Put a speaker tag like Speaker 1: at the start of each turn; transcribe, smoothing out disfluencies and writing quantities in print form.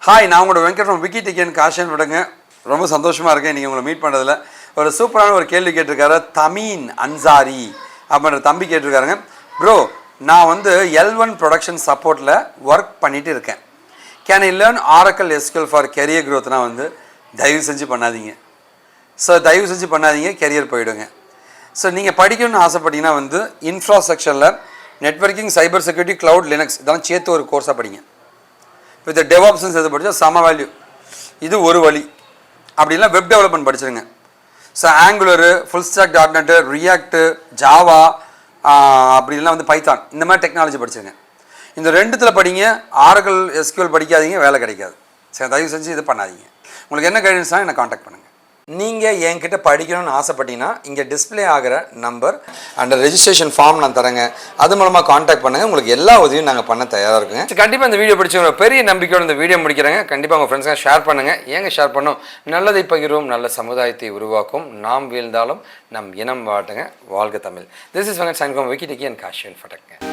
Speaker 1: Hi, நான் உங்களோட Venkat from Wiki and Kaashiv Infotech. ரொம்ப சந்தோஷமாக இருக்கேன் நீங்கள் உங்களை மீட் பண்ணுறதுல. ஒரு சூப்பரான ஒரு கேள்வி கேட்டிருக்காரு தமீன் அன்சாரி அப்படின்ற தம்பி கேட்டிருக்காருங்க. ப்ரோ, நான் வந்து L1 ப்ரொடக்ஷன் சப்போர்ட்டில் ஒர்க் பண்ணிகிட்டு இருக்கேன். Can I learn Oracle SQL for career க்ரோத்னா வந்து தயவு செஞ்சு பண்ணாதீங்க. தயவு செஞ்சு பண்ணாதீங்க, கெரியர் போயிடுங்க. நீங்கள் படிக்கணும்னு ஆசைப்பட்டீங்கன்னா வந்து இன்ஃப்ராஸ்ட்ரக்சரில் networking, cyber security, cloud, Linux இதெல்லாம் சேர்த்து ஒரு கோர்ஸாக படிங்க. இப்போ இந்த டெவாப்ஸ்ன்னு சேர்த்து படித்தா சம வேல்யூ. இது ஒரு வழி. அப்படின்னா வெப் டெவலப்மெண்ட் படிச்சிருங்க. Angular, full stack, dot net, React, Java, அப்படிலாம் வந்து பைத்தான், இந்த மாதிரி டெக்னாலஜி படிச்சிருங்க. இந்த ரெண்டுத்தில் படிங்க. ஆரக்கல் SQL படிக்காதீங்க, வேலை கிடைக்காது. தயவு செஞ்சு இது பண்ணாதீங்க. உங்களுக்கு என்ன கைடன்ஸ்னால் என்னை காண்டாக்ட் பண்ணுங்கள். நீங்கள் என்கிட்ட படிக்கணும்னு ஆசைப்பட்டீங்கன்னா இங்கே டிஸ்பிளே ஆகிற நம்பர் அண்ட் ரெஜிஸ்ட்ரேஷன் ஃபார்ம் நான் தரேங்க. அது மூலமாக காண்டாக்ட் பண்ணுங்கள். உங்களுக்கு எல்லா உதவியும் நாங்கள் பண்ண தயாராக இருக்குங்க. கண்டிப்பாக இந்த வீடியோ பிடிச்சவங்க பெரிய நம்பிக்கையோடு இந்த வீடியோ முடிக்கிறேங்க. கண்டிப்பாக உங்கள் ஃப்ரெண்ட்ஸுங்க ஷேர் பண்ணுங்கள். ஏங்க ஷேர் பண்ணோம்? நல்லதை பகிர்வோம், நல்ல சமுதாயத்தை உருவாக்கும். நாம் வீழ்ந்தாலும் நம் இனம் வாட்டுங்க. வாழ்க தமிழ். This is Venkat sign from Wiki and Kaashiv Infotech.